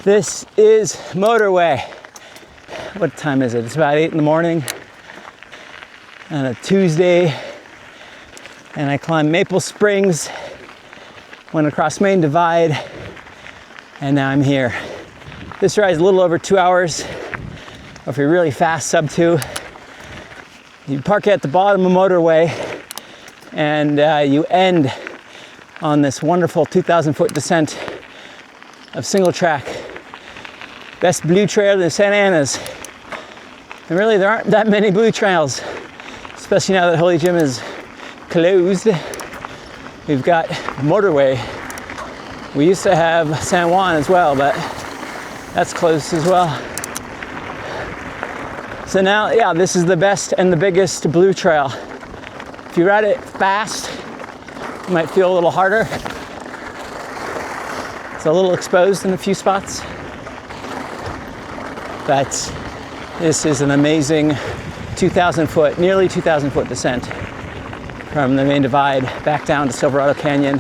This is Motorway. What time is it? It's about 8 in the morning on a Tuesday, and I climbed Maple Springs, went across Main Divide, and now I'm here. This ride is a little over 2 hours, or if you're really fast, sub 2. You park at the bottom of Motorway, and you end on this wonderful 2,000-foot descent of single track. Best blue trail in the Santa Anas. And really, there aren't that many blue trails, especially now that Holy Gym is closed. We've got Motorway. We used to have San Juan as well, but that's closed as well. So now, yeah, this is the best and the biggest blue trail. If you ride it fast, it might feel a little harder. It's a little exposed in a few spots. But this is an amazing 2,000 foot, nearly 2,000 foot descent from the Main Divide back down to Silverado Canyon.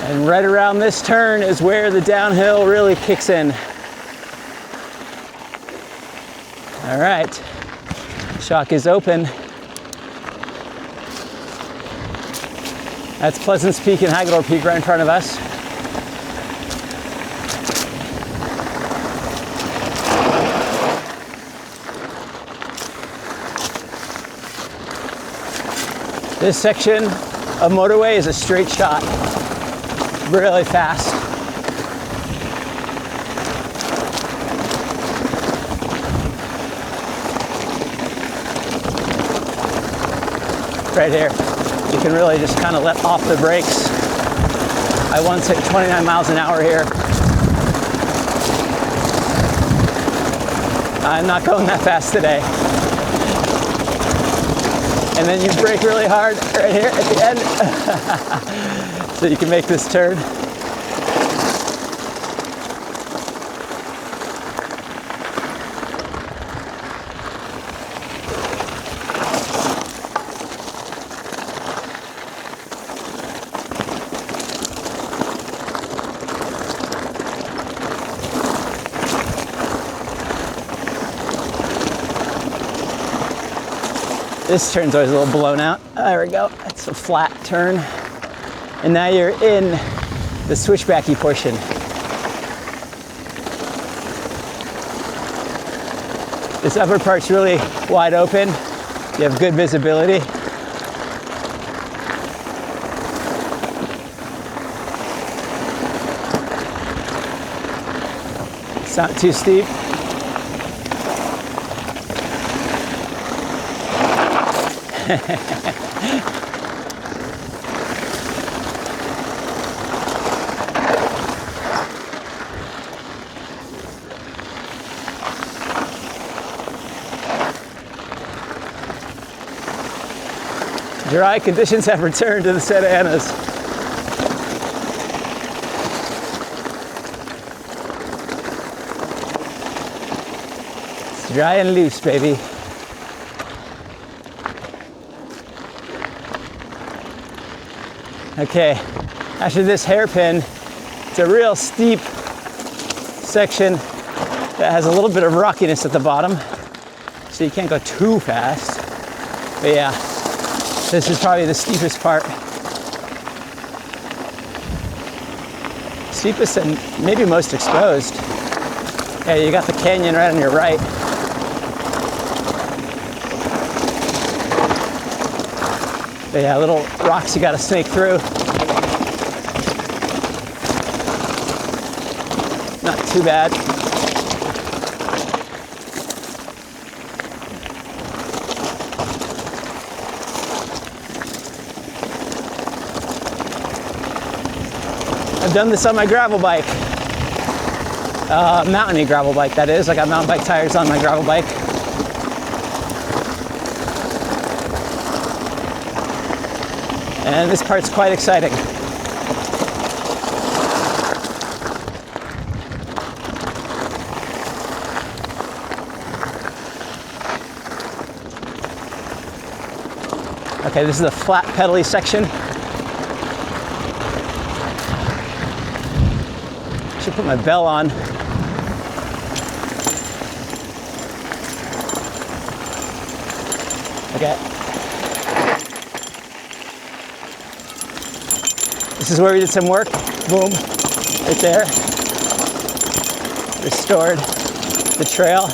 And right around this turn is where the downhill really kicks in. All right, shock is open. That's Pleasance Peak and Hagedorn Peak right in front of us. This section of Motorway is a straight shot, really fast. Right here, you can really just kind of let off the brakes. I once hit 29 miles an hour here. I'm not going that fast today. And then you brake really hard right here at the end so you can make this turn. This turn's always a little blown out. There we go. That's a flat turn. And now you're in the switchbacky portion. This upper part's really wide open. You have good visibility. It's not too steep. Dry conditions have returned to the Santa Anas. It's dry and loose, baby. Okay, after this hairpin, it's a real steep section that has a little bit of rockiness at the bottom, so you can't go too fast. But yeah, this is probably the steepest part. Steepest and maybe most exposed. Yeah, you got the canyon right on your right. But yeah, little rocks you gotta snake through. Not too bad. I've done this on my gravel bike. Mountain gravel bike, that is. I got mountain bike tires on my gravel bike. And this part's quite exciting. Okay, this is the flat pedally section. Should put my bell on. Okay. This is where we did some work. Boom. Right there. Restored the trail.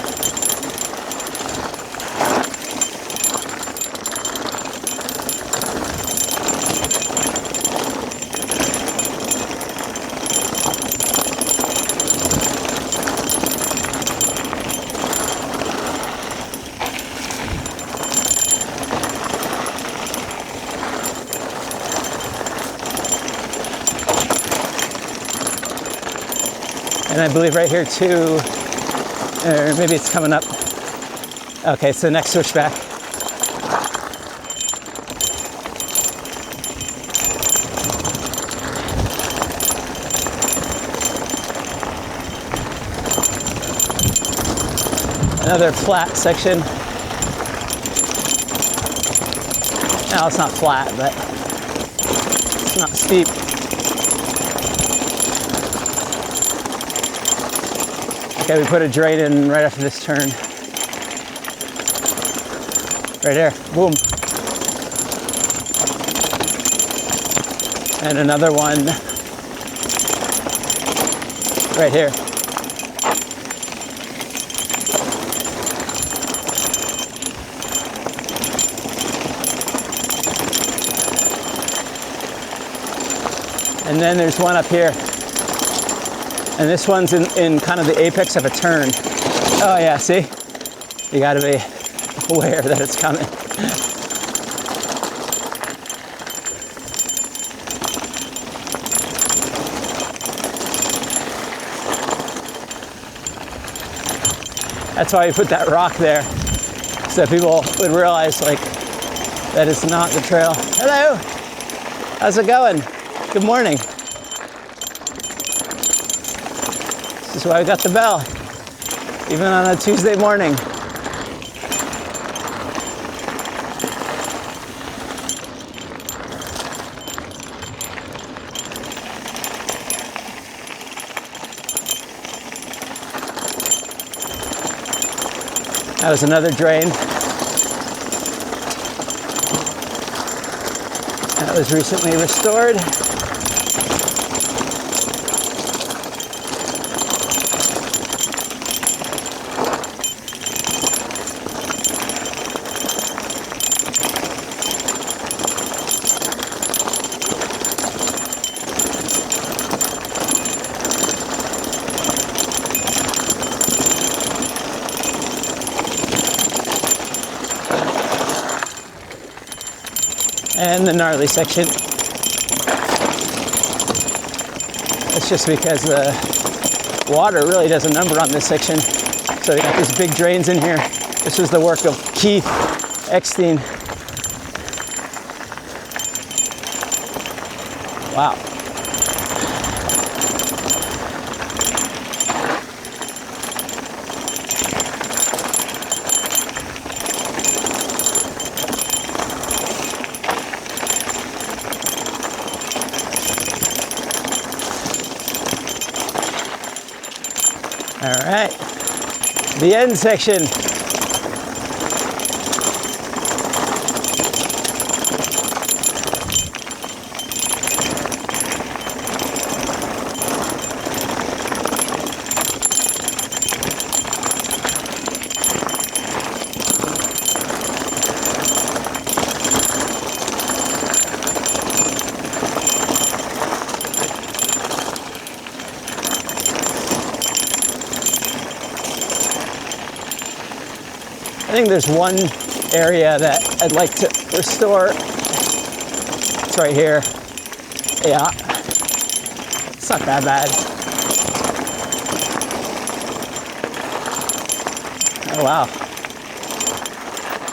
And I believe right here too, or maybe it's coming up. Okay, it's the next switchback. Another flat section. No, it's not flat, but it's not steep. Okay, we put a drain in right after this turn. Right there, boom. And another one right here. And then there's one up here. And this one's in kind of the apex of a turn. Oh yeah, see? You gotta be aware that it's coming. That's why you put that rock there, so that people would realize like that it's not the trail. Hello, how's it going? Good morning. This is why we got the bell, even on a Tuesday morning. That was another drain. That was recently restored. And the gnarly section. It's just because the water really does a number on this section. So they got these big drains in here. This was the work of Keith Eckstein. Wow. All right, the end section. I think there's one area that I'd like to restore. It's right here. Yeah, it's not that bad. Oh wow,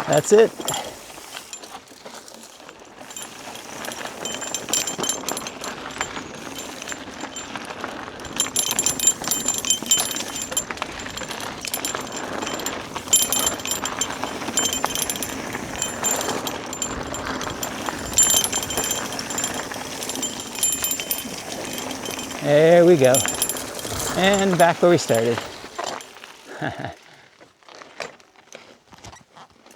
that's it. There we go. And back where we started.